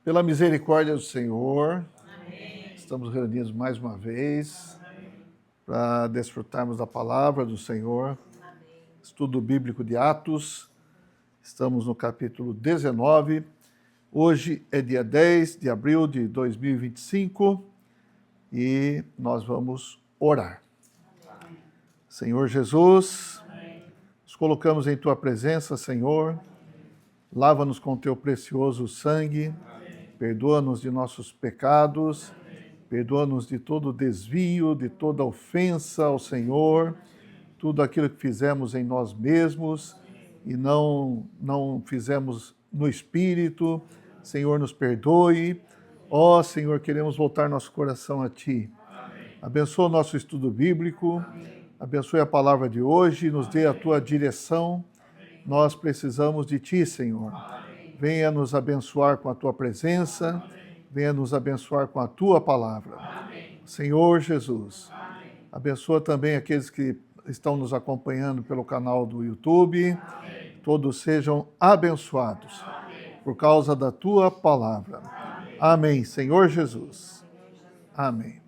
Pela misericórdia do Senhor, Amém. estamos reunidos mais uma vez para desfrutarmos da palavra do Senhor. Amém. Estudo bíblico de Atos, estamos no capítulo 19. Hoje é dia 10 de abril de 2025 e nós vamos orar. Amém. Senhor Jesus, Amém. nos colocamos em Tua presença, Senhor. Lava-nos com Teu precioso sangue. Perdoa-nos de nossos pecados, perdoa-nos de todo desvio, de toda ofensa ao Senhor, tudo aquilo que fizemos em nós mesmos e não fizemos no Espírito. Senhor, nos perdoe. Ó Senhor, queremos voltar nosso coração a Ti. Abençoa o nosso estudo bíblico, abençoe a palavra de hoje, nos dê a Tua direção. Nós precisamos de Ti, Senhor. Venha nos abençoar com a Tua presença, venha nos abençoar com a Tua palavra. Amém. Senhor Jesus, Amém. abençoa também aqueles que estão nos acompanhando pelo canal do YouTube. Amém. Todos sejam abençoados por causa da Tua palavra. Amém, Senhor Jesus. Amém.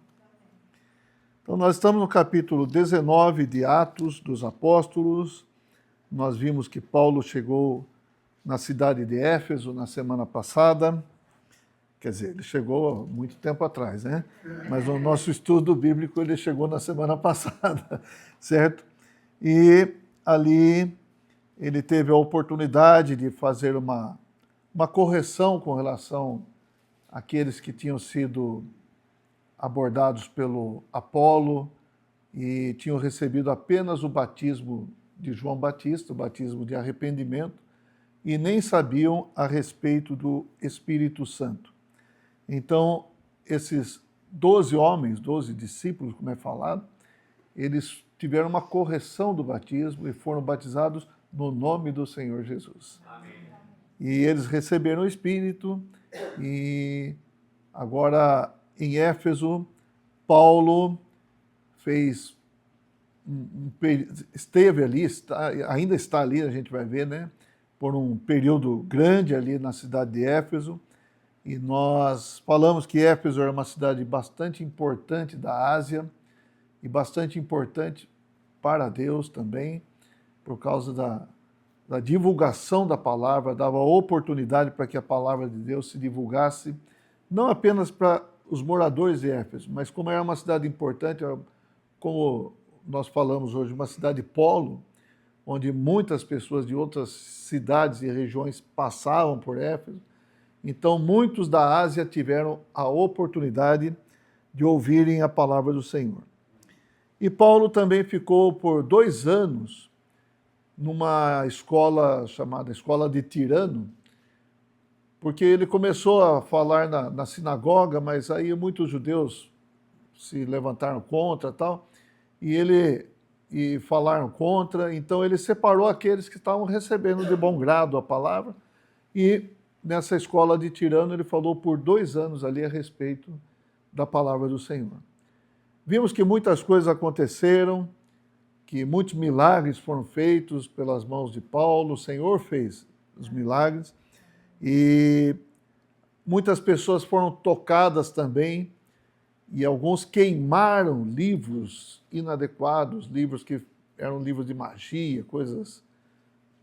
Então, nós estamos no capítulo 19 de Atos dos Apóstolos. Nós vimos que Paulo chegou na cidade de Éfeso na semana passada. Quer dizer, ele chegou há muito tempo atrás, né? Mas no nosso estudo bíblico ele chegou na semana passada, certo? E ali ele teve a oportunidade de fazer uma correção com relação àqueles que tinham sido abordados pelo Apolo e tinham recebido apenas o batismo de João Batista, o batismo de arrependimento, e nem sabiam a respeito do Espírito Santo. Então, esses 12 homens, 12 discípulos, como é falado, eles tiveram uma correção do batismo e foram batizados no nome do Senhor Jesus. Amém. E eles receberam o Espírito e agora em Éfeso, Paulo esteve ali, ainda está ali, a gente vai ver, né? Por um período grande ali na cidade de Éfeso, e nós falamos que Éfeso era uma cidade bastante importante da Ásia e bastante importante para Deus também, por causa da divulgação da palavra, dava oportunidade para que a palavra de Deus se divulgasse, não apenas para os moradores de Éfeso, mas como era uma cidade importante, como nós falamos hoje, uma cidade polo, onde muitas pessoas de outras cidades e regiões passavam por Éfeso. Então, muitos da Ásia tiveram a oportunidade de ouvirem a palavra do Senhor. E Paulo também ficou por 2 anos numa escola chamada Escola de Tirano, porque ele começou a falar na sinagoga, mas aí muitos judeus se levantaram contra tal, e falaram contra, então ele separou aqueles que estavam recebendo de bom grado a palavra, e nessa escola de Tirano ele falou por 2 anos ali a respeito da palavra do Senhor. Vimos que muitas coisas aconteceram, que muitos milagres foram feitos pelas mãos de Paulo, o Senhor fez os milagres, e muitas pessoas foram tocadas também, e alguns queimaram livros inadequados, livros que eram livros de magia, coisas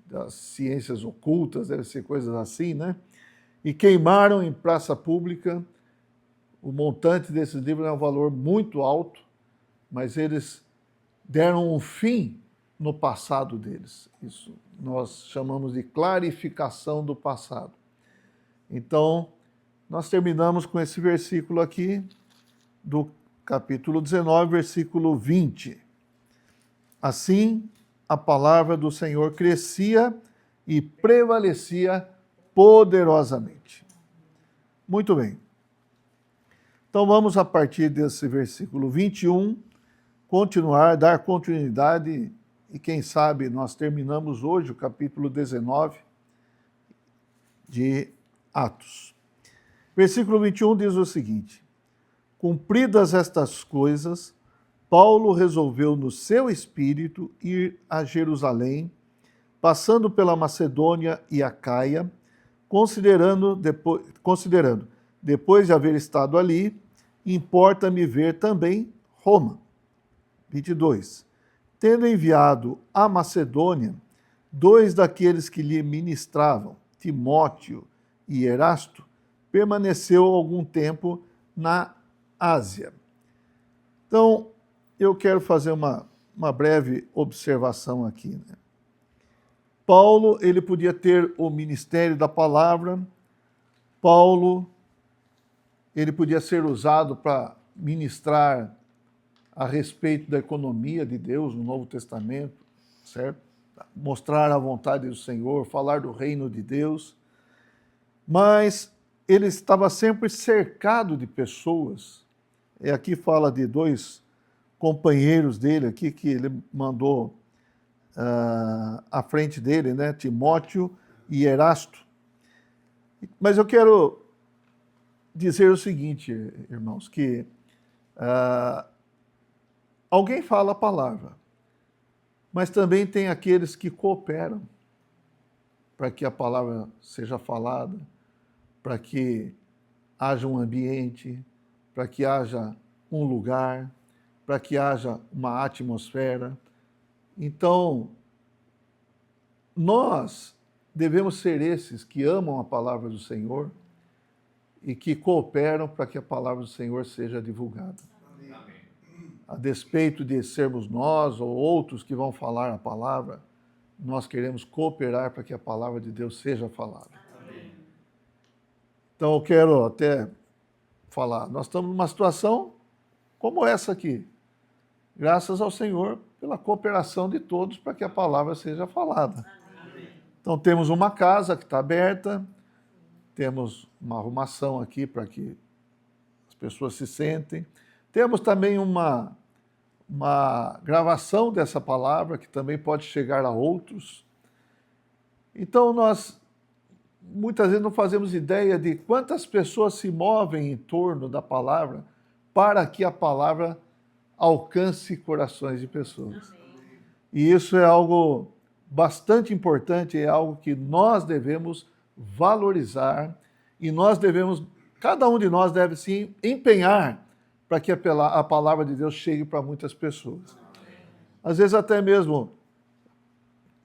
das ciências ocultas, deve ser coisas assim, né? E queimaram em praça pública. O montante desses livros é um valor muito alto, mas eles deram um fim no passado deles. Isso nós chamamos de clarificação do passado. Então, nós terminamos com esse versículo aqui, do capítulo 19, versículo 20. Assim, a palavra do Senhor crescia e prevalecia poderosamente. Muito bem. Então vamos, a partir desse versículo 21, dar continuidade, e quem sabe nós terminamos hoje o capítulo 19 de Atos. Versículo 21 diz o seguinte: cumpridas estas coisas, Paulo resolveu no seu espírito ir a Jerusalém, passando pela Macedônia e Acaia, depois de haver estado ali, importa-me ver também Roma. 22. Tendo enviado a Macedônia, 2 daqueles que lhe ministravam, Timóteo e Erasto, permaneceu algum tempo na Ásia. Então, eu quero fazer uma breve observação aqui, né? Paulo, ele podia ter o ministério da palavra. Paulo, ele podia ser usado para ministrar a respeito da economia de Deus no Novo Testamento, certo? Mostrar a vontade do Senhor, falar do reino de Deus. Mas ele estava sempre cercado de pessoas. E aqui fala de 2 companheiros dele aqui que ele mandou à frente dele, né? Timóteo e Erasto. Mas eu quero dizer o seguinte, irmãos, que alguém fala a palavra, mas também tem aqueles que cooperam para que a palavra seja falada, para que haja um ambiente, para que haja um lugar, para que haja uma atmosfera. Então, nós devemos ser esses que amam a palavra do Senhor e que cooperam para que a palavra do Senhor seja divulgada. Amém. A despeito de sermos nós ou outros que vão falar a palavra, nós queremos cooperar para que a palavra de Deus seja falada. Amém. Então, eu quero até falar, nós estamos numa situação como essa aqui, graças ao Senhor pela cooperação de todos para que a palavra seja falada. Amém. Então, temos uma casa que está aberta, temos uma arrumação aqui para que as pessoas se sentem. Temos também uma gravação dessa palavra que também pode chegar a outros. Então, nós muitas vezes não fazemos ideia de quantas pessoas se movem em torno da palavra para que a palavra alcance corações de pessoas. Amém. E isso é algo bastante importante, é algo que nós devemos valorizar e cada um de nós deve se empenhar para que a palavra de Deus chegue para muitas pessoas. Às vezes até mesmo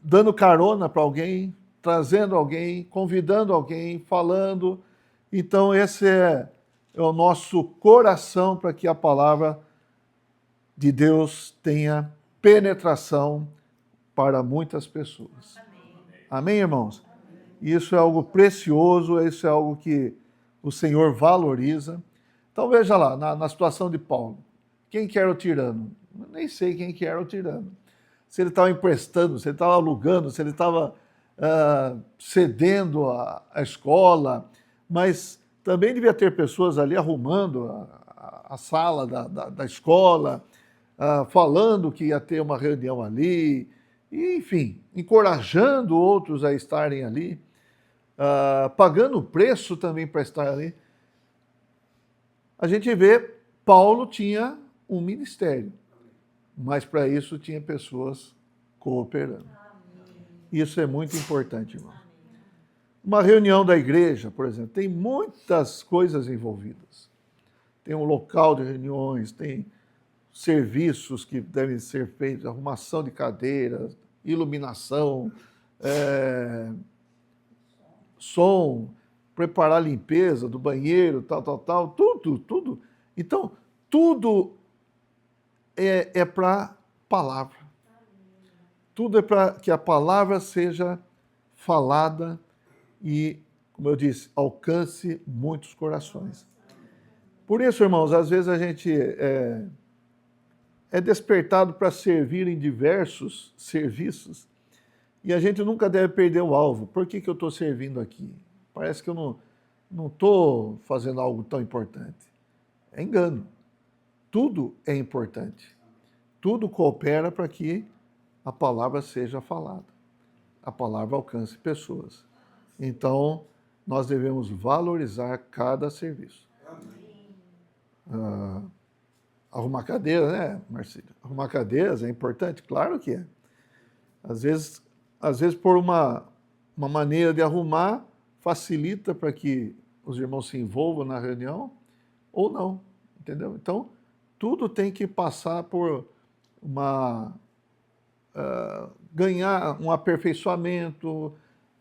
dando carona para alguém, trazendo alguém, convidando alguém, falando. Então esse é o nosso coração para que a palavra de Deus tenha penetração para muitas pessoas. Amém, irmãos? Isso é algo precioso, isso é algo que o Senhor valoriza. Então veja lá, na situação de Paulo, quem que era o tirano? Eu nem sei quem que era o tirano. Se ele estava emprestando, se ele estava alugando, se ele estava cedendo a escola, mas também devia ter pessoas ali arrumando a sala da escola, falando que ia ter uma reunião ali, e, enfim, encorajando outros a estarem ali, pagando preço também para estar ali. A gente vê, Paulo tinha um ministério, mas para isso tinha pessoas cooperando. Isso é muito importante, irmão. Uma reunião da igreja, por exemplo, tem muitas coisas envolvidas. Tem um local de reuniões, tem serviços que devem ser feitos, arrumação de cadeiras, iluminação, som, preparar a limpeza do banheiro, tal, tudo. Então, tudo é para palavra. Tudo é para que a palavra seja falada e, como eu disse, alcance muitos corações. Por isso, irmãos, às vezes a gente é despertado para servir em diversos serviços e a gente nunca deve perder o alvo. Por que eu estou servindo aqui? Parece que eu não estou fazendo algo tão importante. É engano. Tudo é importante. Tudo coopera para que a palavra seja falada. A palavra alcance pessoas. Então, nós devemos valorizar cada serviço. Arrumar cadeiras, né, Marcílio? Arrumar cadeiras é importante? Claro que é. Às vezes por uma maneira de arrumar, facilita para que os irmãos se envolvam na reunião ou não, entendeu? Então, tudo tem que passar por ganhar um aperfeiçoamento,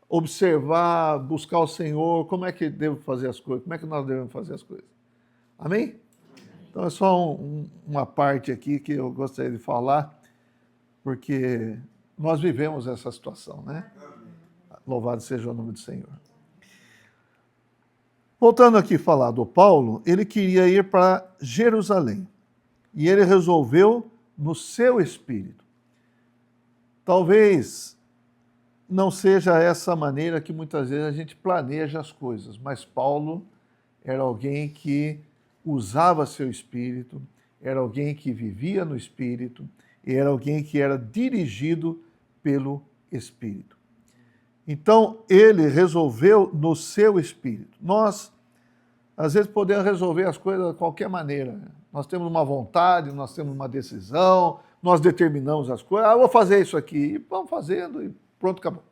observar, buscar o Senhor, como é que devo fazer as coisas, como é que nós devemos fazer as coisas. Amém? Então é só uma parte aqui que eu gostaria de falar, porque nós vivemos essa situação, né? Louvado seja o nome do Senhor. Voltando aqui a falar do Paulo, ele queria ir para Jerusalém. E ele resolveu no seu espírito. Talvez não seja essa maneira que muitas vezes a gente planeja as coisas, mas Paulo era alguém que usava seu espírito, era alguém que vivia no espírito, e era alguém que era dirigido pelo espírito. Então, ele resolveu no seu espírito. Nós, às vezes, podemos resolver as coisas de qualquer maneira. Nós temos uma vontade, nós temos uma decisão, nós determinamos as coisas. Eu vou fazer isso aqui. E vamos fazendo e pronto, acabou.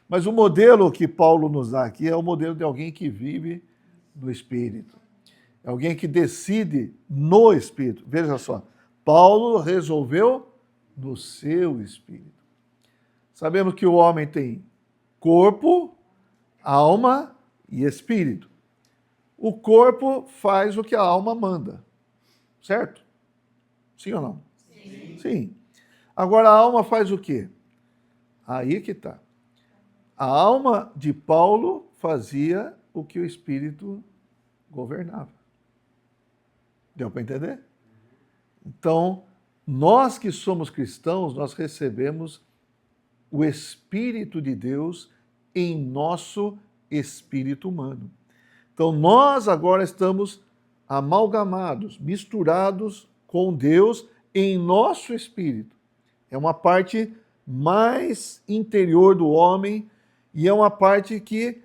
Mas o modelo que Paulo nos dá aqui é o modelo de alguém que vive no espírito. É alguém que decide no espírito. Veja só, Paulo resolveu no seu espírito. Sabemos que o homem tem corpo, alma e espírito. O corpo faz o que a alma manda, certo? Sim ou não? Sim. Sim. Agora a alma faz o quê? Aí que está. A alma de Paulo fazia o que o espírito governava. Deu para entender? Então, nós que somos cristãos, nós recebemos o Espírito de Deus em nosso espírito humano. Então, nós agora estamos amalgamados, misturados com Deus em nosso espírito. É uma parte mais interior do homem e é uma parte que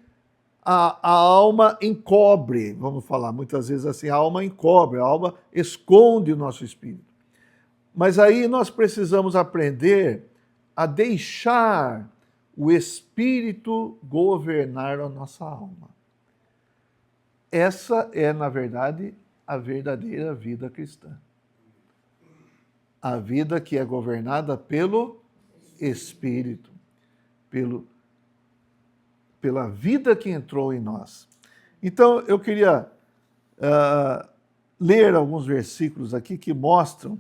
a alma encobre, vamos falar muitas vezes assim, a alma encobre, a alma esconde o nosso espírito. Mas aí nós precisamos aprender a deixar o Espírito governar a nossa alma. Essa é, na verdade, a verdadeira vida cristã. A vida que é governada pelo Espírito, pela vida que entrou em nós. Então, eu queria ler alguns versículos aqui que mostram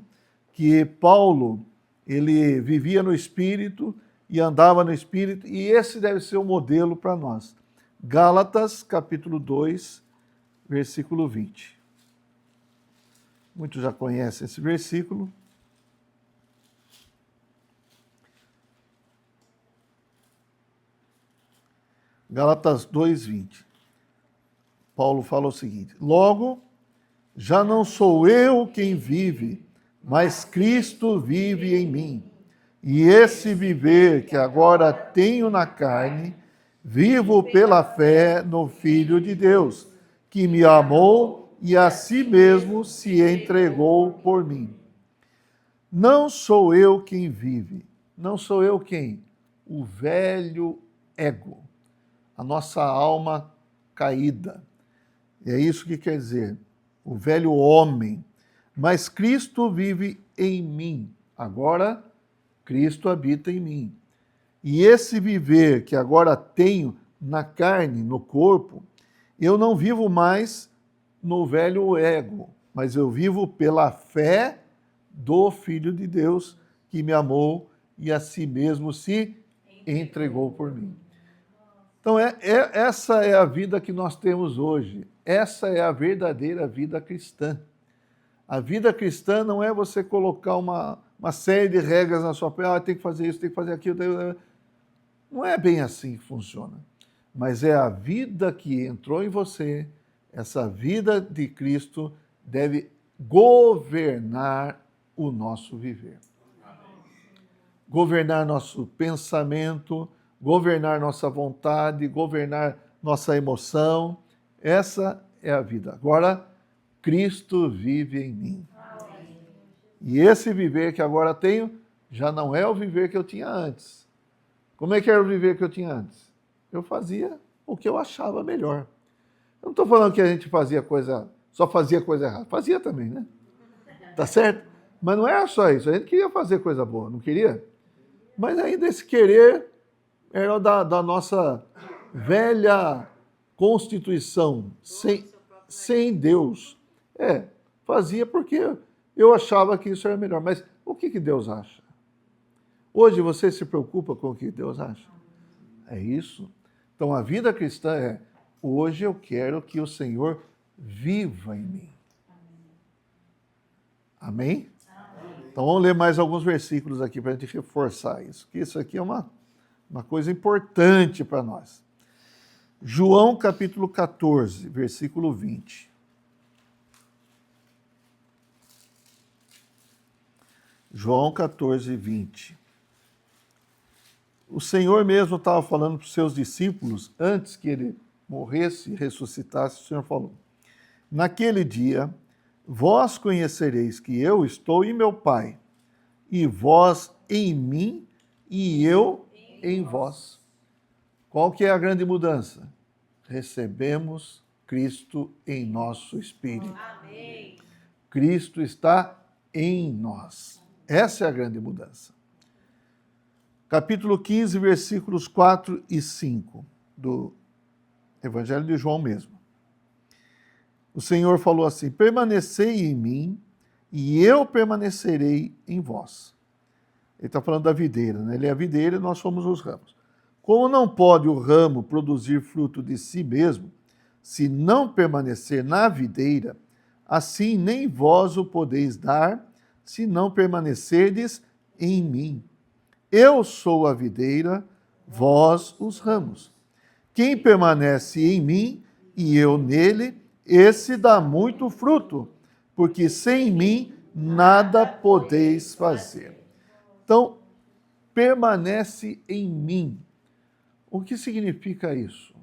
que Paulo, ele vivia no Espírito e andava no Espírito, e esse deve ser o modelo para nós. Gálatas, capítulo 2, versículo 20. Muitos já conhecem esse versículo. Gálatas 2, 20. Paulo fala o seguinte: logo, já não sou eu quem vive, mas Cristo vive em mim. E esse viver que agora tenho na carne, vivo pela fé no Filho de Deus, que me amou e a si mesmo se entregou por mim. Não sou eu quem vive, não sou eu quem? O velho ego, a nossa alma caída. É isso que quer dizer, o velho homem. Mas Cristo vive em mim. Agora, Cristo habita em mim. E esse viver que agora tenho na carne, no corpo, eu não vivo mais no velho ego, mas eu vivo pela fé do Filho de Deus que me amou e a si mesmo se entregou por mim. Então, essa é a vida que nós temos hoje. Essa é a verdadeira vida cristã. A vida cristã não é você colocar uma série de regras na sua frente, tem que fazer isso, tem que fazer aquilo. Não é bem assim que funciona. Mas é a vida que entrou em você, essa vida de Cristo deve governar o nosso viver. Governar nosso pensamento, governar nossa vontade, governar nossa emoção. Essa é a vida. Agora, Cristo vive em mim. E esse viver que agora tenho, já não é o viver que eu tinha antes. Como é que era o viver que eu tinha antes? Eu fazia o que eu achava melhor. Eu não estou falando que a gente só fazia coisa errada. Fazia também, né? Tá certo? Mas não era só isso. A gente queria fazer coisa boa, não queria? Mas ainda esse querer era da nossa velha constituição, sem Deus. Fazia porque eu achava que isso era melhor. Mas o que Deus acha? Hoje você se preocupa com o que Deus acha? É isso. Então a vida cristã hoje eu quero que o Senhor viva em mim. Amém? Então vamos ler mais alguns versículos aqui para a gente reforçar isso. Que isso aqui é uma coisa importante para nós. João capítulo 14, versículo 20. João 14, 20. O Senhor mesmo estava falando para os seus discípulos, antes que ele morresse e ressuscitasse, o Senhor falou: naquele dia, vós conhecereis que eu estou em meu Pai, e vós em mim, e eu em vós. Qual que é a grande mudança? Recebemos Cristo em nosso espírito. Amém. Cristo está em nós. Essa é a grande mudança. Capítulo 15, versículos 4 e 5 do Evangelho de João mesmo. O Senhor falou assim: permanecei em mim e eu permanecerei em vós. Ele está falando da videira, né? Ele é a videira e nós somos os ramos. Como não pode o ramo produzir fruto de si mesmo, se não permanecer na videira, assim nem vós o podeis dar, se não permanecerdes em mim. Eu sou a videira, vós os ramos. Quem permanece em mim e eu nele, esse dá muito fruto, porque sem mim nada podeis fazer. Então, permanece em mim. O que significa isso?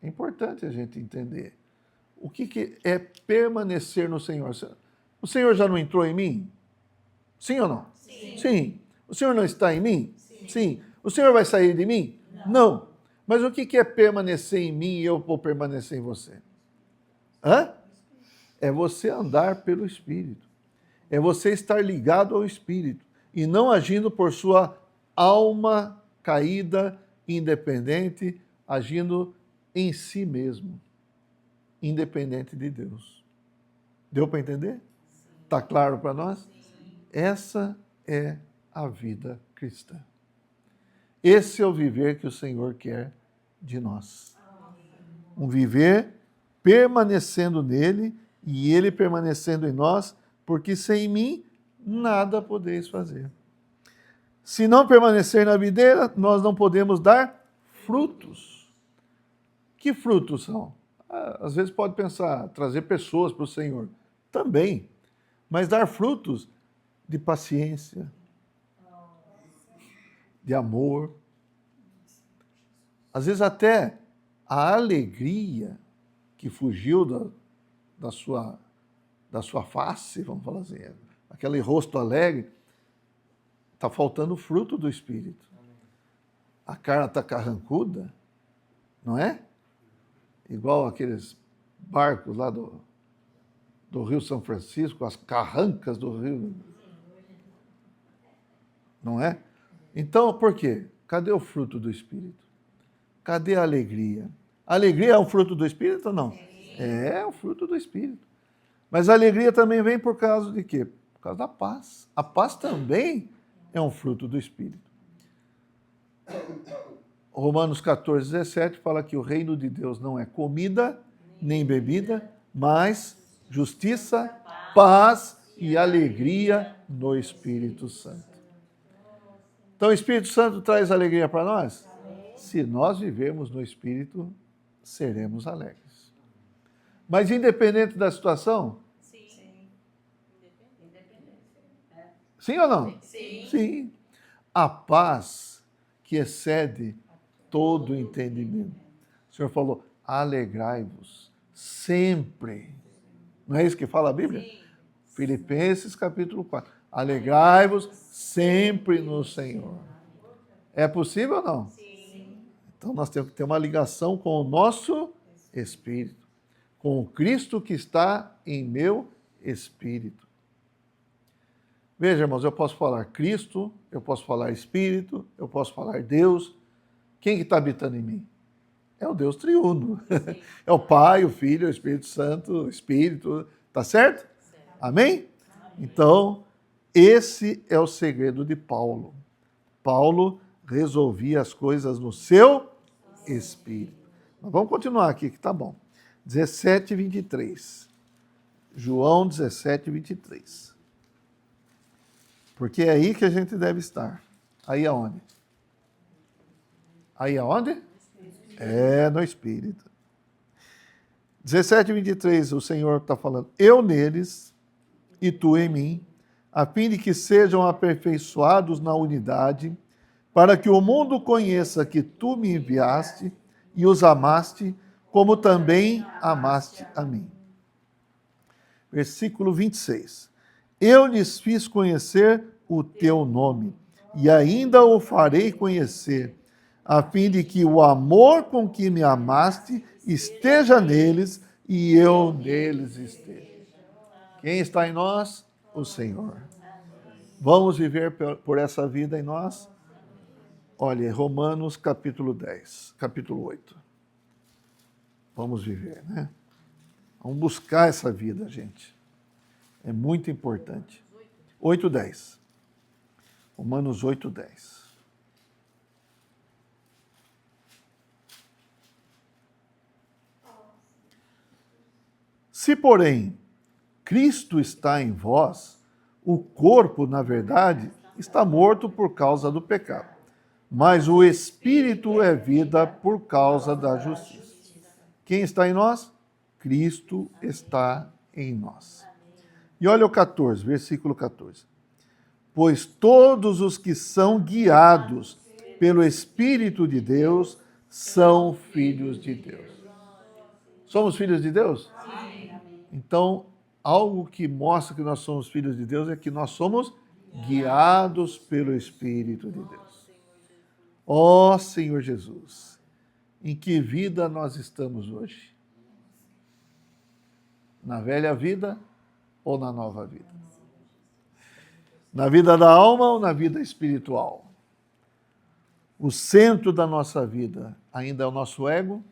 É importante a gente entender. O que é permanecer no Senhor? O Senhor já não entrou em mim? Sim ou não? Sim. Sim. O Senhor não está em mim? Sim. Sim. O Senhor vai sair de mim? Não. Mas o que é permanecer em mim e eu vou permanecer em você? É você andar pelo Espírito. É você estar ligado ao Espírito e não agindo por sua alma caída, independente, agindo em si mesmo, independente de Deus. Deu para entender? Está claro para nós? Essa é a vida cristã. Esse é o viver que o Senhor quer de nós. Um viver permanecendo nele e ele permanecendo em nós, porque sem mim nada podeis fazer. Se não permanecer na videira, nós não podemos dar frutos. Que frutos são? Às vezes pode pensar, trazer pessoas para o Senhor. Também. Mas dar frutos de paciência, de amor. Às vezes até a alegria que fugiu da sua face, vamos falar assim, aquele rosto alegre, está faltando o fruto do Espírito. A carne está carrancuda, não é? Igual aqueles barcos lá do Rio São Francisco, as carrancas do rio. Não é? Então, por quê? Cadê o fruto do Espírito? Cadê a alegria? A alegria é um fruto do Espírito ou não? É o fruto do Espírito. Mas a alegria também vem por causa de quê? Por causa da paz. A paz também é um fruto do Espírito. Romanos 14, 17 fala que o reino de Deus não é comida nem bebida, mas justiça, paz e alegria no Espírito Santo. Então o Espírito Santo traz alegria para nós? Se nós vivermos no Espírito, seremos alegres. Mas independente da situação? Sim. Sim ou não? Sim. Sim. A paz que excede todo entendimento. O Senhor falou, alegrai-vos sempre. Não é isso que fala a Bíblia? Sim. Filipenses capítulo 4. Alegrai-vos sempre no Senhor. É possível ou não? Sim. Então nós temos que ter uma ligação com o nosso espírito, com o Cristo que está em meu espírito. Veja, irmãos, eu posso falar Cristo, eu posso falar Espírito, eu posso falar Deus. Quem que está habitando em mim? É o Deus triuno. É o Pai, o Filho, o Espírito Santo, o Espírito. Tá certo? Amém? Então, esse é o segredo de Paulo. Paulo resolvia as coisas no seu espírito. Mas vamos continuar aqui, que tá bom. 17, 23. João 17, 23. Porque é aí que a gente deve estar. Aí aonde? Aí aonde? É no Espírito. 17, 23, o Senhor está falando, eu neles e tu em mim, a fim de que sejam aperfeiçoados na unidade, para que o mundo conheça que tu me enviaste e os amaste, como também amaste a mim. Versículo 26. Eu lhes fiz conhecer o teu nome, e ainda o farei conhecer, a fim de que o amor com que me amaste esteja neles e eu neles esteja. Quem está em nós? O Senhor. Vamos viver por essa vida em nós? Olha, Romanos capítulo 10, capítulo 8. Vamos viver, né? Vamos buscar essa vida, gente. É muito importante. 8:10. Romanos 8:10. Se, porém, Cristo está em vós, o corpo, na verdade, está morto por causa do pecado, mas o Espírito é vida por causa da justiça. Quem está em nós? Cristo está em nós. E olha o 14, versículo 14. Pois todos os que são guiados pelo Espírito de Deus são filhos de Deus. Somos filhos de Deus? Amém. Então, algo que mostra que nós somos filhos de Deus é que nós somos guiados pelo Espírito de Deus. Ó Senhor Jesus, em que vida nós estamos hoje? Na velha vida ou na nova vida? Na vida da alma ou na vida espiritual? O centro da nossa vida ainda é o nosso ego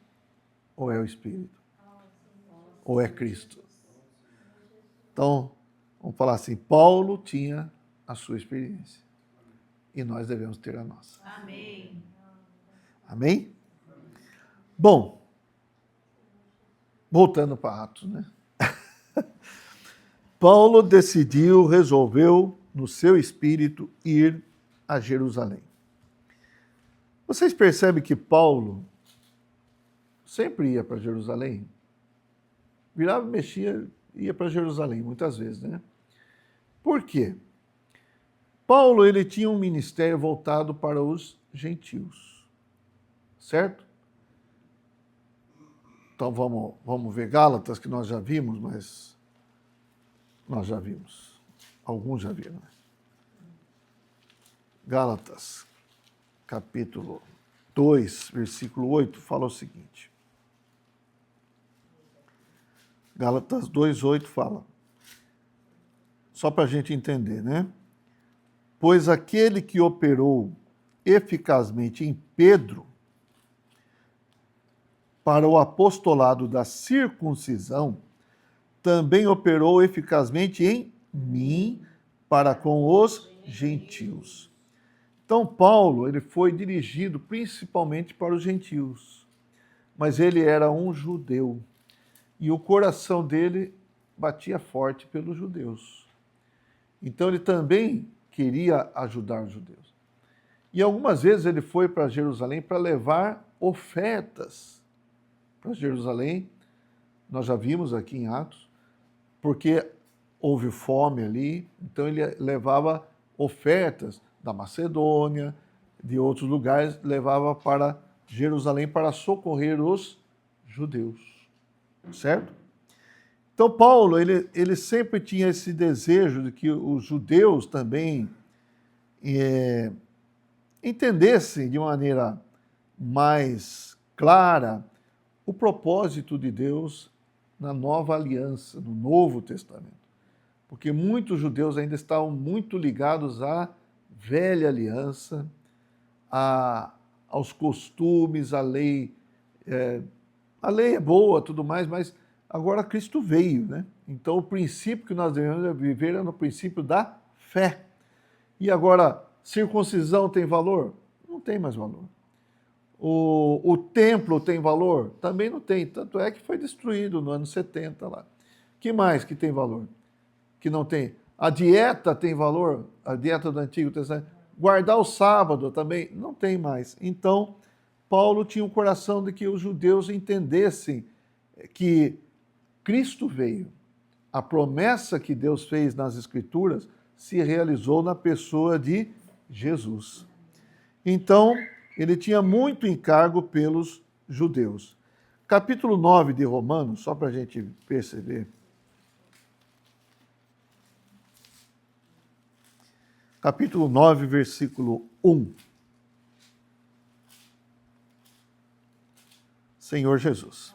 ou é o Espírito? Ou é Cristo? Então, vamos falar assim, Paulo tinha a sua experiência e nós devemos ter a nossa. Amém. Amém? Bom, voltando para Atos, né? Paulo resolveu no seu espírito ir a Jerusalém. Vocês percebem que Paulo sempre ia para Jerusalém? Virava, mexia, ia para Jerusalém muitas vezes, né? Por quê? Paulo, ele tinha um ministério voltado para os gentios, certo? Então vamos ver Gálatas, que nós já vimos, mas nós já vimos. Alguns já viram. Né? Gálatas, capítulo 2, versículo 8, fala o seguinte. Gálatas 2:8 fala, só para a gente entender, né? Pois aquele que operou eficazmente em Pedro para o apostolado da circuncisão, também operou eficazmente em mim para com os gentios. Então Paulo, ele foi dirigido principalmente para os gentios, mas ele era um judeu. E o coração dele batia forte pelos judeus. Então ele também queria ajudar os judeus. E algumas vezes ele foi para Jerusalém para levar ofertas para Jerusalém. Nós já vimos aqui em Atos, porque houve fome ali, então ele levava ofertas da Macedônia, de outros lugares, levava para Jerusalém para socorrer os judeus. Certo? Então, Paulo, ele sempre tinha esse desejo de que os judeus também entendessem de maneira mais clara o propósito de Deus na nova aliança, no Novo Testamento. Porque muitos judeus ainda estavam muito ligados à velha aliança, aos costumes, à lei. A lei é boa, tudo mais, mas agora Cristo veio, né? Então o princípio que nós devemos viver é no princípio da fé. E agora, circuncisão tem valor? Não tem mais valor. O templo tem valor? Também não tem. Tanto é que foi destruído no ano 70 lá. Que mais que tem valor? Que não tem? A dieta tem valor? A dieta do Antigo Testamento? Guardar o sábado também? Não tem mais. Então, Paulo tinha o coração de que os judeus entendessem que Cristo veio. A promessa que Deus fez nas Escrituras se realizou na pessoa de Jesus. Então, ele tinha muito encargo pelos judeus. Capítulo 9 de Romanos, só para a gente perceber. Capítulo 9, versículo 1. Senhor Jesus.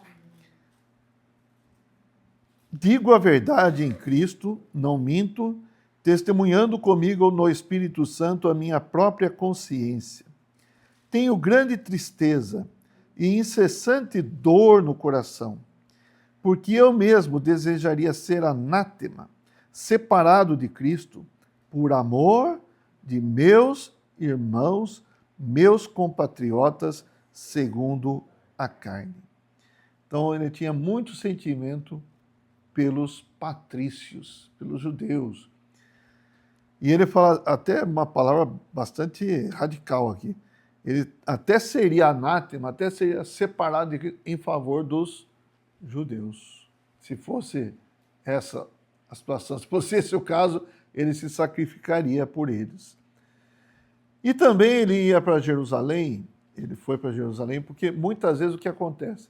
Digo a verdade em Cristo, não minto, testemunhando comigo no Espírito Santo a minha própria consciência. Tenho grande tristeza e incessante dor no coração, porque eu mesmo desejaria ser anátema, separado de Cristo, por amor de meus irmãos, meus compatriotas, segundo a carne. Então ele tinha muito sentimento pelos patrícios, pelos judeus. E ele fala até uma palavra bastante radical aqui. Ele até seria anátema, até seria separado em favor dos judeus. Se fosse essa a situação, se fosse esse o caso, ele se sacrificaria por eles. E também ele ia para Jerusalém, ele foi para Jerusalém, porque muitas vezes o que acontece?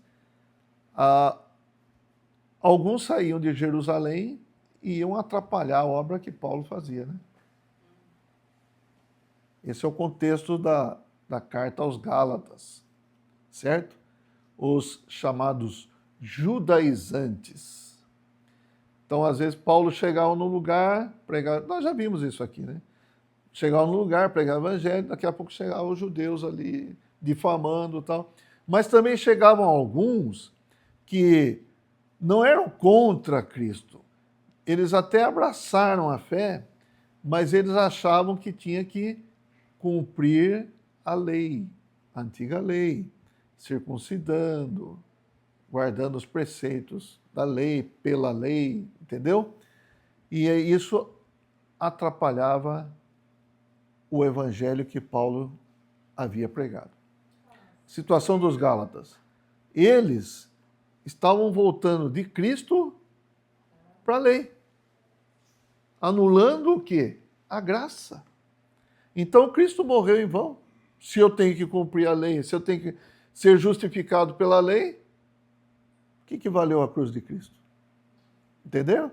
Alguns saíam de Jerusalém e iam atrapalhar a obra que Paulo fazia, né? Esse é o contexto da carta aos Gálatas, certo? Os chamados judaizantes. Então, às vezes, Paulo chegava num lugar, pregava, nós já vimos isso aqui, né? Chegava num lugar, pregava o evangelho, daqui a pouco chegavam os judeus ali, difamando e tal. Mas também chegavam alguns que não eram contra Cristo. Eles até abraçaram a fé, mas eles achavam que tinha que cumprir a lei, a antiga lei, circuncidando, guardando os preceitos da lei, pela lei, entendeu? E isso atrapalhava o evangelho que Paulo havia pregado. Situação dos Gálatas. Eles estavam voltando de Cristo para a lei, anulando o quê? A graça. Então Cristo morreu em vão. Se eu tenho que cumprir a lei, se eu tenho que ser justificado pela lei, o que valeu a cruz de Cristo? Entenderam?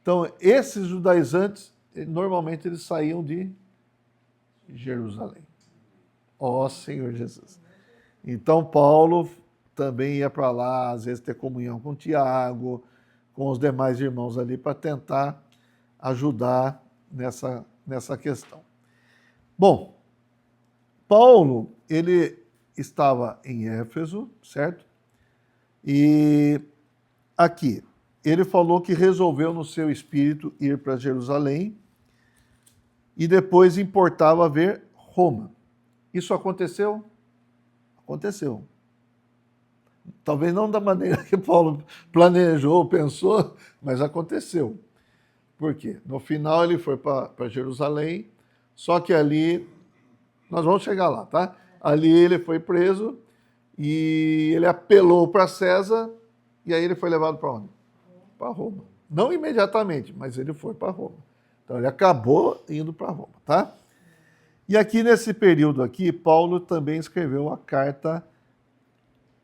Então, esses judaizantes, normalmente eles saíam de Jerusalém. Ó Senhor Jesus. Então, Paulo também ia para lá, às vezes ter comunhão com Tiago, com os demais irmãos ali, para tentar ajudar nessa questão. Bom, Paulo, ele estava em Éfeso, certo? E aqui, ele falou que resolveu no seu espírito ir para Jerusalém e depois importava ver Roma. Isso aconteceu? Aconteceu. Talvez não da maneira que Paulo planejou, pensou, mas aconteceu. Por quê? No final ele foi para Jerusalém, só que ali, nós vamos chegar lá, tá? Ali ele foi preso e ele apelou para César e aí ele foi levado para onde? Para Roma. Não imediatamente, mas ele foi para Roma. Então ele acabou indo para Roma, tá? E aqui nesse período aqui, Paulo também escreveu a carta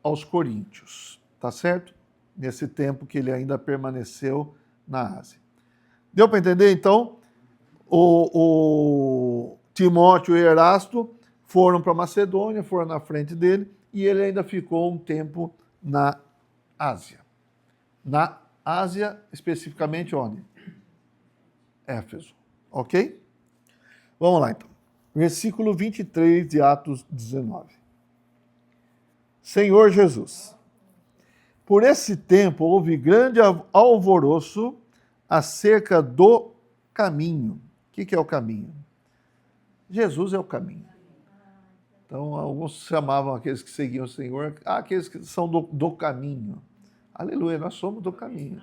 aos Coríntios, tá certo? Nesse tempo que ele ainda permaneceu na Ásia. Deu para entender, então? O Timóteo e Erasto foram para Macedônia, foram na frente dele, e ele ainda ficou um tempo na Ásia. Na Ásia, especificamente onde? Éfeso. Ok? Vamos lá, então. Versículo 23 de Atos 19. Senhor Jesus, por esse tempo houve grande alvoroço acerca do caminho. O que é o caminho? Jesus é o caminho. Então, alguns chamavam aqueles que seguiam o Senhor, aqueles que são do caminho. Aleluia, nós somos do caminho.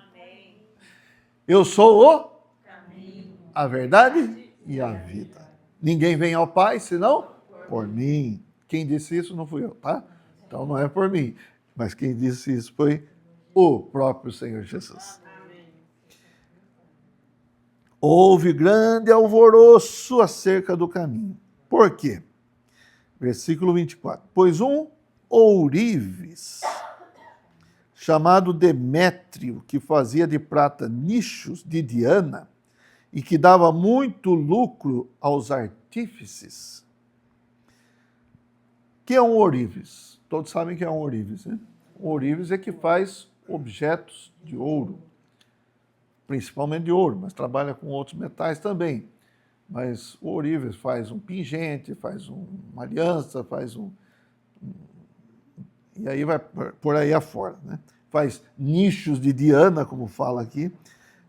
Eu sou o caminho, a verdade e a vida. Ninguém vem ao Pai senão por mim. Quem disse isso não fui eu, tá? Então não é por mim. Mas quem disse isso foi o próprio Senhor Jesus. Houve grande alvoroço acerca do caminho. Por quê? Versículo 24. Pois um ourives, chamado Demétrio, que fazia de prata nichos de Diana e que dava muito lucro aos artífices. O que é um ourives? Todos sabem que é um ourives, né? O ourives é que faz objetos de ouro, principalmente de ouro, mas trabalha com outros metais também. Mas o ourives faz um pingente, faz uma aliança, e aí vai por aí afora, né? Faz nichos de Diana, como fala aqui.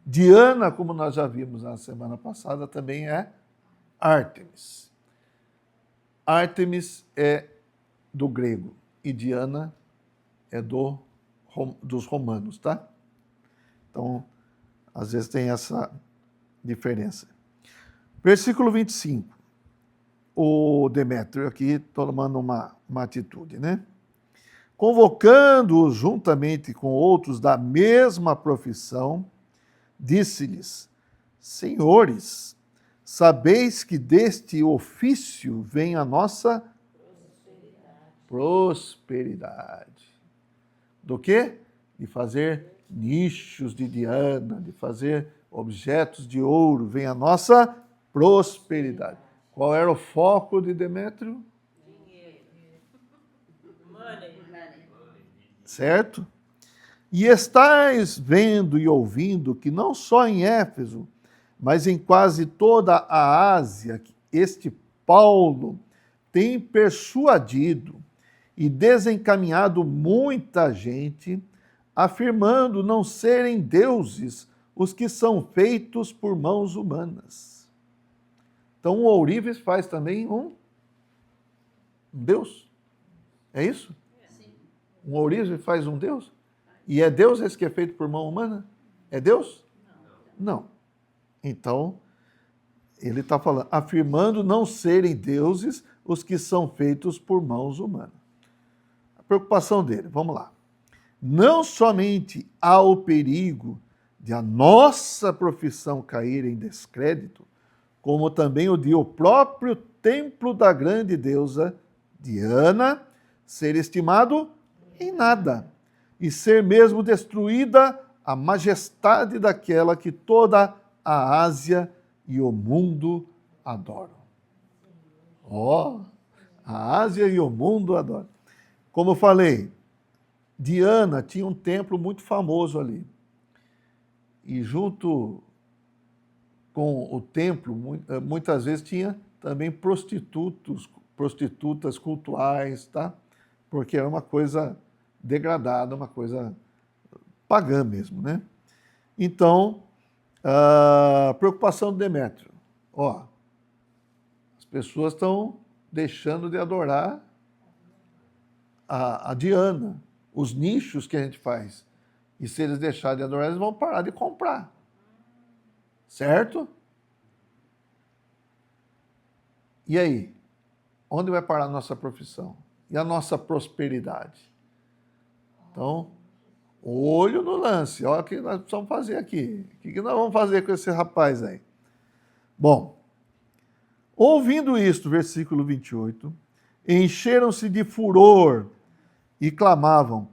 Diana, como nós já vimos na semana passada, também é Ártemis. Ártemis é do grego e Diana é dos romanos, tá? Então, às vezes tem essa diferença. Versículo 25. O Demétrio aqui tomando uma atitude, né? Convocando-os juntamente com outros da mesma profissão, disse-lhes: Senhores, sabeis que deste ofício vem a nossa prosperidade. Do quê? De fazer nichos de Diana, de fazer objetos de ouro, vem a nossa prosperidade. Qual era o foco de Demétrio? Certo? E estais vendo e ouvindo que não só em Éfeso, mas em quase toda a Ásia, este Paulo tem persuadido e desencaminhado muita gente, afirmando não serem deuses os que são feitos por mãos humanas. Então o ourives faz também um Deus. É isso? Um ourives faz um Deus? E é Deus esse que é feito por mão humana? É Deus? Não. Então, ele está falando, afirmando não serem deuses os que são feitos por mãos humanas. A preocupação dele, vamos lá. Não somente há o perigo de a nossa profissão cair em descrédito, como também o de o próprio templo da grande deusa Diana ser estimado em nada, e ser mesmo destruída a majestade daquela que toda a Ásia e o mundo adoram. A Ásia e o mundo adoram. Como eu falei, Diana tinha um templo muito famoso ali. E junto com o templo, muitas vezes tinha também prostitutas cultuais, tá? Porque era uma coisa degradada, uma coisa pagã mesmo, né? Então, a preocupação do Demétrio. As pessoas estão deixando de adorar a Diana, os nichos que a gente faz. E se eles deixarem de adorar, eles vão parar de comprar. Certo? E aí? Onde vai parar a nossa profissão? E a nossa prosperidade? Então, olho no lance. Olha o que nós precisamos fazer aqui. O que nós vamos fazer com esse rapaz aí? Bom, ouvindo isto, versículo 28, encheram-se de furor e clamavam: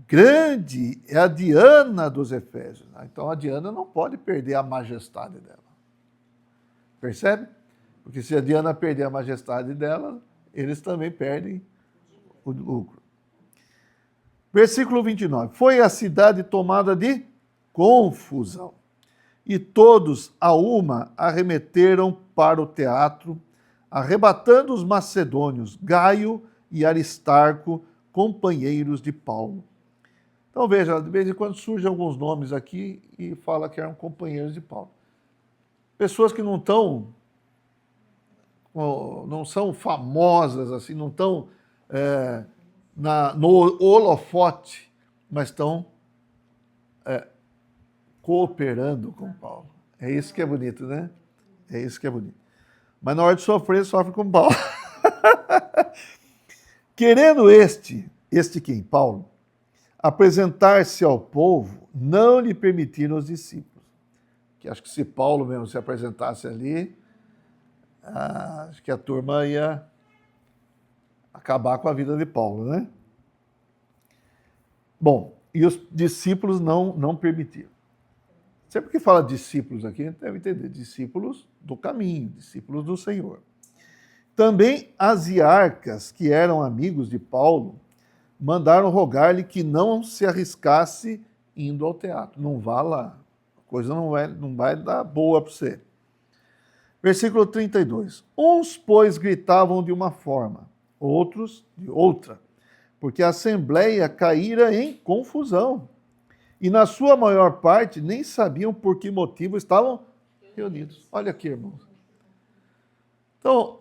grande é a Diana dos Efésios. Então a Diana não pode perder a majestade dela. Percebe? Porque se a Diana perder a majestade dela, eles também perdem o lucro. Versículo 29. Foi a cidade tomada de confusão, e todos a uma arremeteram para o teatro, arrebatando os macedônios, Gaio e Aristarco, companheiros de Paulo. Então veja, de vez em quando surgem alguns nomes aqui e fala que eram companheiros de Paulo. Pessoas que não são famosas, assim, não estão no holofote, mas estão cooperando com Paulo. É isso que é bonito, né? É isso que é bonito. Mas na hora de sofrer, sofre com Paulo. Querendo este quem? Paulo, apresentar-se ao povo, não lhe permitiram os discípulos. Que acho que se Paulo mesmo se apresentasse ali, acho que a turma ia acabar com a vida de Paulo, né? Bom, e os discípulos não permitiram. Sempre que fala discípulos aqui, a gente deve entender, discípulos do caminho, discípulos do Senhor. Também as hierarcas, que eram amigos de Paulo, mandaram rogar-lhe que não se arriscasse indo ao teatro. Não vá lá, a coisa não vai dar boa para você. Versículo 32. Uns, pois, gritavam de uma forma, outros de outra, porque a assembleia caíra em confusão. E na sua maior parte nem sabiam por que motivo estavam reunidos. Olha aqui, irmãos. Então,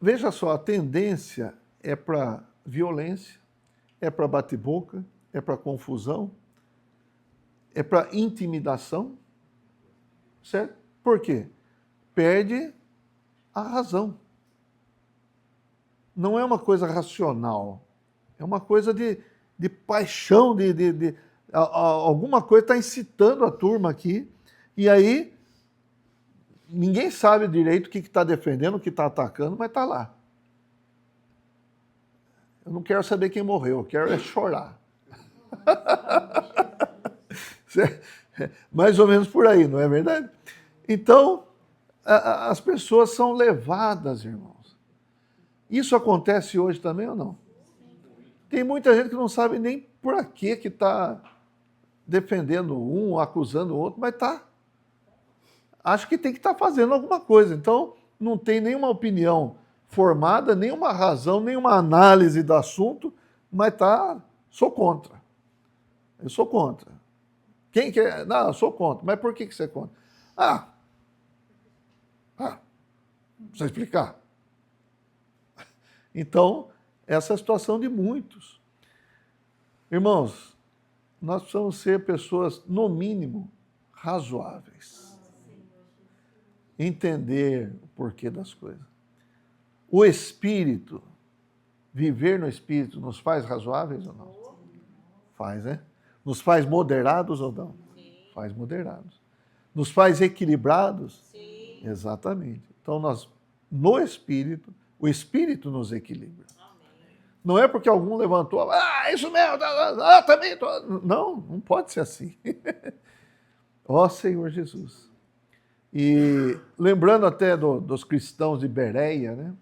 veja só, a tendência é para violência, é para bate-boca, é para confusão, é para intimidação, certo? Por quê? Perde a razão. Não é uma coisa racional, é uma coisa de paixão, alguma coisa está incitando a turma aqui, e aí ninguém sabe direito o que está defendendo, o que está atacando, mas está lá. Eu não quero saber quem morreu, eu quero é chorar. Mais ou menos por aí, não é verdade? Então, as pessoas são levadas, irmãos. Isso acontece hoje também ou não? Tem muita gente que não sabe nem por que está defendendo um, acusando o outro, mas está. Acho que tem que estar fazendo alguma coisa. Então, não tem nenhuma opinião formada, nenhuma razão, nenhuma análise do assunto, mas sou contra. Eu sou contra. Quem quer? Não, eu sou contra. Mas por que você é contra? Precisa explicar. Então, essa é a situação de muitos. Irmãos, nós precisamos ser pessoas, no mínimo, razoáveis. Entender o porquê das coisas. O Espírito, viver no Espírito, nos faz razoáveis ou não? Faz, né? Nos faz moderados ou não? Sim. Faz moderados. Nos faz equilibrados? Sim. Exatamente. Então, no Espírito, o Espírito nos equilibra. Não é porque algum levantou, isso mesmo, também. Não pode ser assim. Ó Senhor Jesus. E lembrando até dos cristãos de Bereia, né?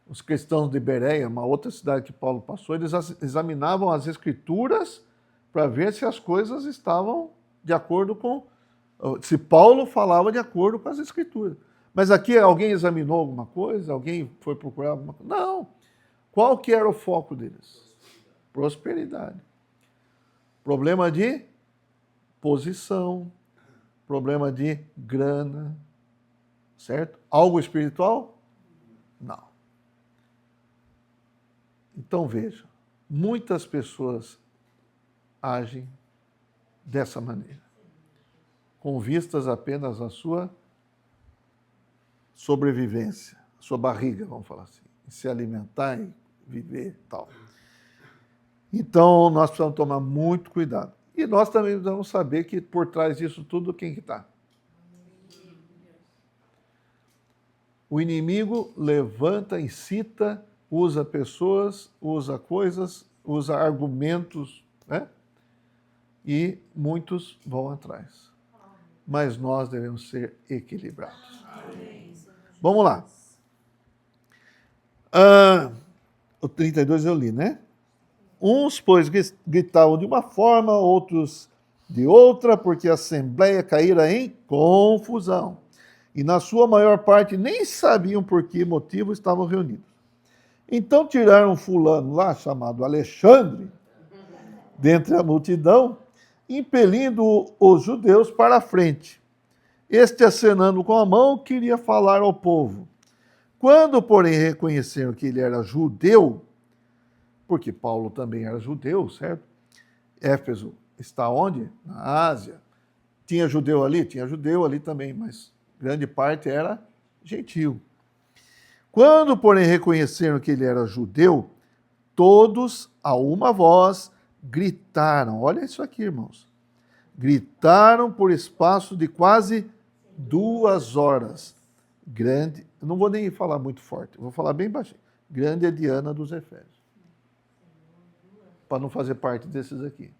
Os cristãos de Bereia, uma outra cidade que Paulo passou, eles examinavam as Escrituras para ver se as coisas estavam de acordo com... Se Paulo falava de acordo com as Escrituras. Mas aqui alguém examinou alguma coisa? Alguém foi procurar alguma coisa? Não. Qual que era o foco deles? Prosperidade. Problema de posição, problema de grana, certo? Algo espiritual? Não. Então veja, muitas pessoas agem dessa maneira, com vistas apenas à sua sobrevivência, à sua barriga, vamos falar assim, se alimentar e viver e tal. Então, nós precisamos tomar muito cuidado. E nós também precisamos saber que por trás disso tudo, quem que está? O inimigo levanta, incita, usa pessoas, usa coisas, usa argumentos, né? E muitos vão atrás. Mas nós devemos ser equilibrados. Vamos lá. O 32 eu li, né? Uns, pois, gritavam de uma forma, outros de outra, porque a assembleia caíra em confusão. E na sua maior parte nem sabiam por que motivo estavam reunidos. Então tiraram fulano lá, chamado Alexandre, dentre a multidão, impelindo os judeus para a frente. Este, acenando com a mão, queria falar ao povo. Quando, porém, reconheceram que ele era judeu, porque Paulo também era judeu, certo? Éfeso está onde? Na Ásia. Tinha judeu ali? Tinha judeu ali também, mas grande parte era gentil. Quando, porém, reconheceram que ele era judeu, todos, a uma voz, gritaram. Olha isso aqui, irmãos. Gritaram por espaço de quase 2 horas. Grande, eu não vou nem falar muito forte, vou falar bem baixinho. Grande é Diana dos Efésios. Para não fazer parte desses aqui.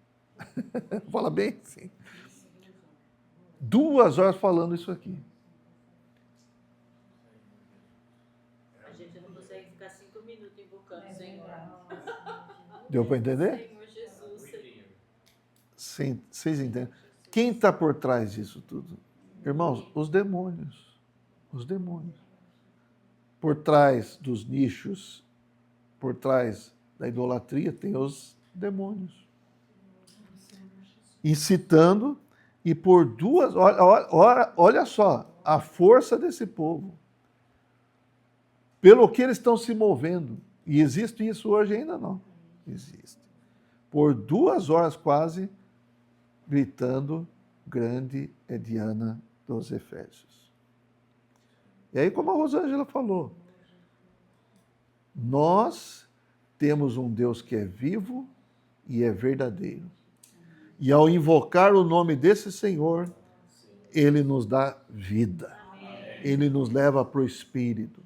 Fala bem sim. 2 horas falando isso aqui. A gente não consegue ficar 5 minutos invocando o Senhor. Deu para entender? Senhor Jesus, Senhor. Sim, vocês entendem? Quem está por trás disso tudo? Irmãos, os demônios. Os demônios. Por trás dos nichos, por trás da idolatria, tem os demônios. Incitando, e por 2 horas, olha só, a força desse povo. Pelo que eles estão se movendo. E existe isso hoje ainda não? Existe. Por 2 horas quase, gritando, grande é Diana dos Efésios. E aí, como a Rosângela falou, nós temos um Deus que é vivo e é verdadeiro. E ao invocar o nome desse Senhor, Ele nos dá vida. Ele nos leva para o Espírito.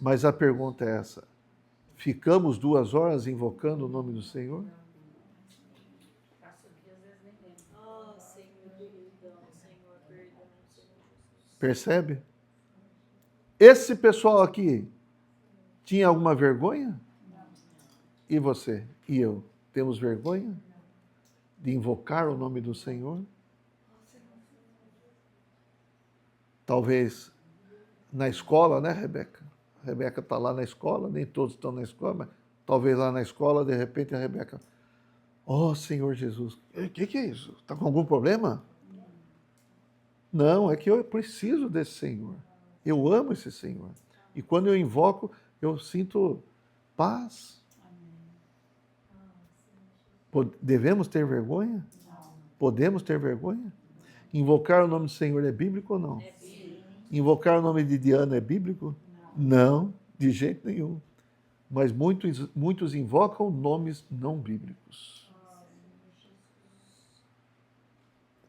Mas a pergunta é essa: ficamos 2 horas invocando o nome do Senhor? Oh, Senhor, perdão, Senhor, perdão, Senhor Jesus. Percebe? Esse pessoal aqui tinha alguma vergonha? E você e eu temos vergonha de invocar o nome do Senhor? Talvez na escola, né, Rebeca? A Rebeca está lá na escola, nem todos estão na escola, mas talvez lá na escola, de repente, a Rebeca, oh, Senhor Jesus, o que é isso? Está com algum problema? Não, é que eu preciso desse Senhor. Eu amo esse Senhor. E quando eu invoco, eu sinto paz. Devemos ter vergonha? Podemos ter vergonha? Invocar o nome do Senhor é bíblico ou não? Invocar o nome de Diana é bíblico? Não, de jeito nenhum. Mas muitos invocam nomes não bíblicos.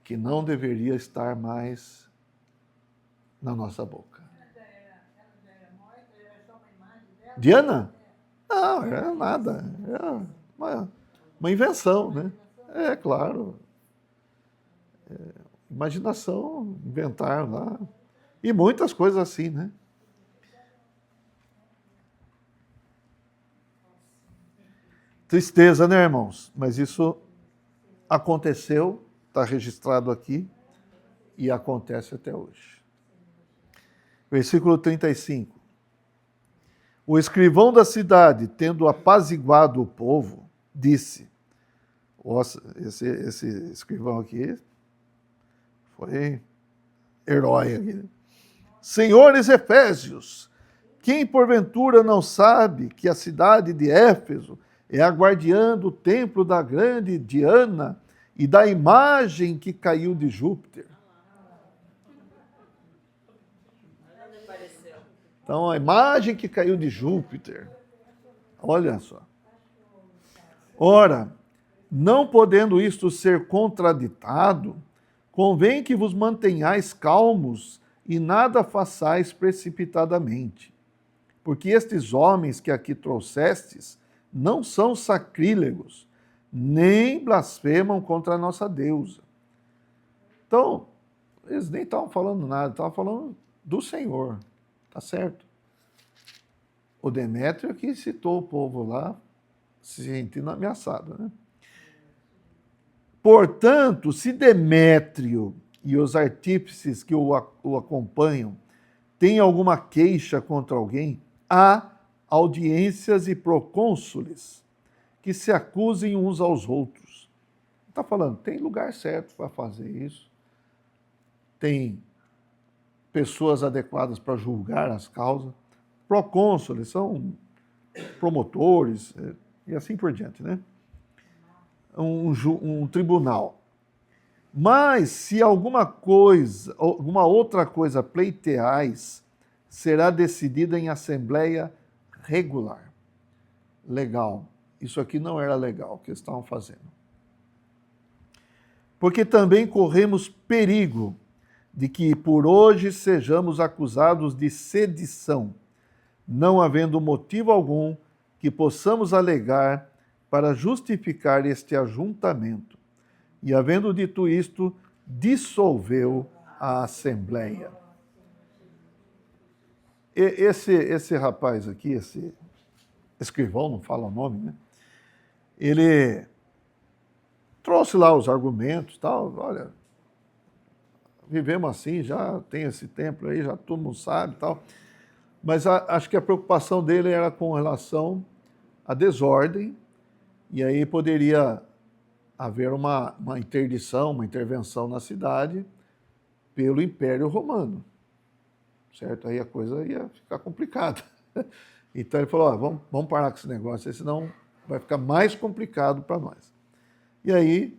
Que não deveria estar mais na nossa boca. Diana? Não, é nada. É uma invenção, né? É claro. Imaginação, inventaram lá. E muitas coisas assim, né? Tristeza, né, irmãos? Mas isso aconteceu, está registrado aqui e acontece até hoje. Versículo 35. O escrivão da cidade, tendo apaziguado o povo, disse, nossa, esse escrivão aqui foi herói aqui, né? Senhores Efésios, quem porventura não sabe que a cidade de Éfeso é a guardiã do templo da grande Diana e da imagem que caiu de Júpiter? Então, a imagem que caiu de Júpiter, olha só. Ora, não podendo isto ser contraditado, convém que vos mantenhais calmos e nada façais precipitadamente. Porque estes homens que aqui trouxestes não são sacrílegos, nem blasfemam contra a nossa deusa. Então, eles nem estavam falando nada, estavam falando do Senhor. Tá certo? O Demétrio que citou o povo lá se sentindo ameaçado, né? Portanto, se Demétrio e os artífices que o acompanham têm alguma queixa contra alguém, há audiências e procônsules que se acusem uns aos outros. Está falando, tem lugar certo para fazer isso, tem pessoas adequadas para julgar as causas. Procônsules são promotores e assim por diante, né? Um tribunal. Mas se alguma outra coisa pleiteais, será decidida em assembleia regular. Legal. Isso aqui não era legal o que eles estavam fazendo. Porque também corremos perigo de que por hoje sejamos acusados de sedição, não havendo motivo algum que possamos alegar para justificar este ajuntamento. E, havendo dito isto, dissolveu a Assembleia. Esse rapaz aqui, esse escrivão, não fala o nome, né? Ele trouxe lá os argumentos, tal, olha, vivemos assim, já tem esse templo aí, já todo mundo sabe, tal. Mas acho que a preocupação dele era com relação à desordem, e aí poderia haver uma interdição, uma intervenção na cidade pelo Império Romano, certo? Aí a coisa ia ficar complicada. Então ele falou, vamos parar com esse negócio, senão vai ficar mais complicado para nós. E aí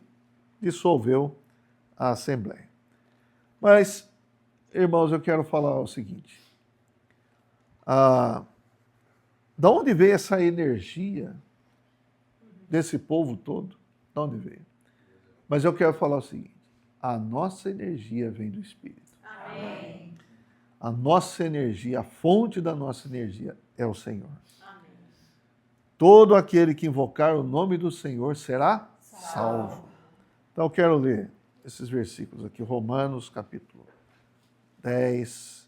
dissolveu a Assembleia. Mas, irmãos, eu quero falar o seguinte. Da onde veio essa energia desse povo todo? De onde veio? Mas eu quero falar o seguinte, a nossa energia vem do Espírito. Amém. A nossa energia, a fonte da nossa energia é o Senhor. Amém. Todo aquele que invocar o nome do Senhor será salvo. Então eu quero ler esses versículos aqui, Romanos capítulo 10.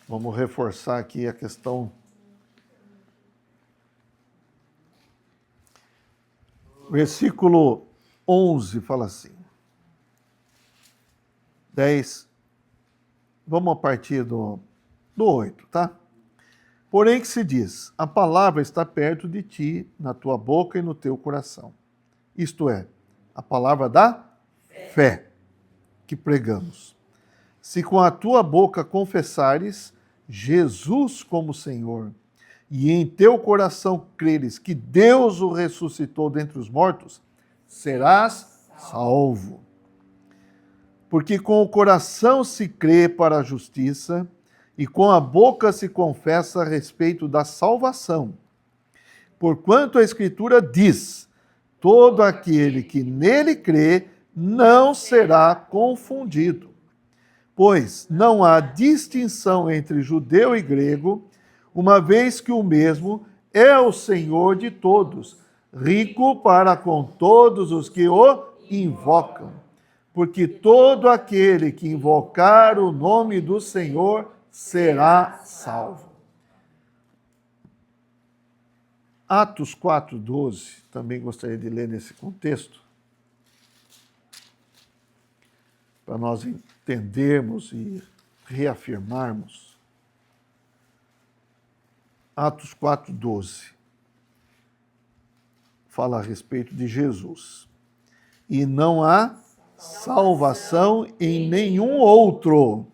Vamos reforçar aqui a questão. Versículo 11 fala assim. 10. Vamos a partir do 8, tá? Porém que se diz, a palavra está perto de ti, na tua boca e no teu coração. Isto é, a palavra da fé que pregamos. Se com a tua boca confessares Jesus como Senhor, e em teu coração creres que Deus o ressuscitou dentre os mortos, serás salvo. Porque com o coração se crê para a justiça, e com a boca se confessa a respeito da salvação. Porquanto a Escritura diz, todo aquele que nele crê não será confundido. Pois não há distinção entre judeu e grego, uma vez que o mesmo é o Senhor de todos, rico para com todos os que o invocam. Porque todo aquele que invocar o nome do Senhor será salvo. Atos 4:12, também gostaria de ler nesse contexto, para nós entendermos e reafirmarmos. Atos 4:12 fala a respeito de Jesus. E não há salvação em nenhum outro,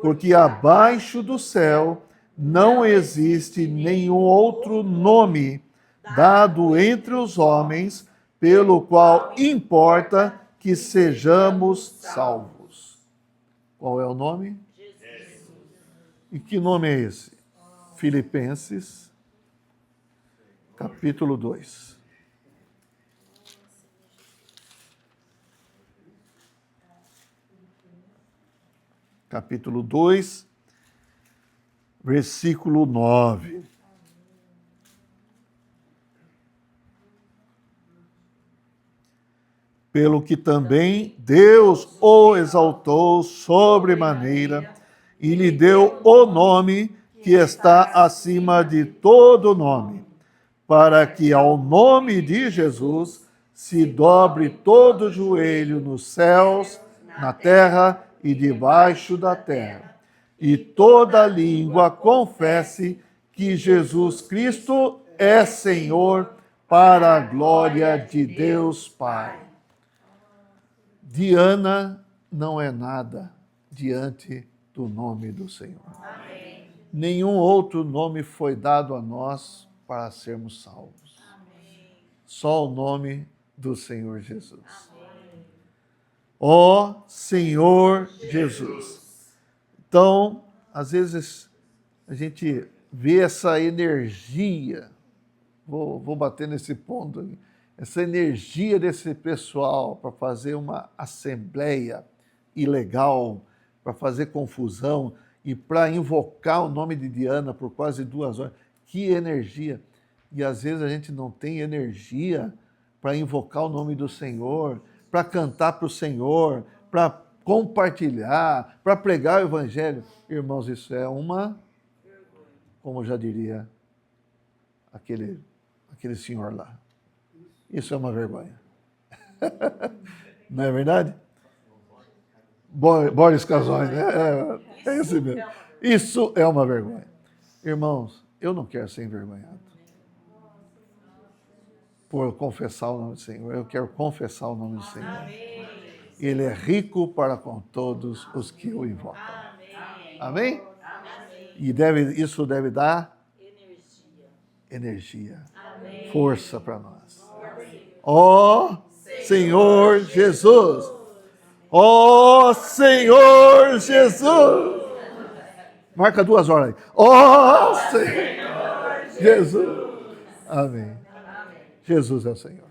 porque abaixo do céu não existe nenhum outro nome dado entre os homens pelo qual importa que sejamos salvos. Qual é o nome? Jesus. E que nome é esse? Filipenses, capítulo 2. Capítulo 2, versículo 9. pelo que também Deus o exaltou sobremaneira e lhe deu o nome que está acima de todo nome, para que ao nome de Jesus se dobre todo joelho nos céus, na terra e debaixo da terra, e toda língua confesse que Jesus Cristo é Senhor, para a glória de Deus Pai. Diana não é nada diante do nome do Senhor. Amém. Nenhum outro nome foi dado a nós para sermos salvos. Amém. Só o nome do Senhor Jesus. Amém. Ó Senhor Jesus. Então, às vezes, a gente vê essa energia, vou bater nesse ponto aqui, essa energia desse pessoal para fazer uma assembleia ilegal, para fazer confusão e para invocar o nome de Diana por quase 2 horas. Que energia! E às vezes a gente não tem energia para invocar o nome do Senhor, para cantar para o Senhor, para compartilhar, para pregar o Evangelho. Irmãos, isso é uma, como já diria aquele senhor lá, isso é uma vergonha. Não é verdade? Boris Casoni, né? É esse mesmo. Isso é uma vergonha. Irmãos, eu não quero ser envergonhado por confessar o nome do Senhor. Eu quero confessar o nome do Senhor. Ele é rico para com todos os que o invocam. Amém? E isso deve dar energia, força para nós. Ó Senhor Jesus! Ó Senhor Jesus! Marca 2 horas aí. Ó Senhor Jesus! Amém. Jesus é o Senhor.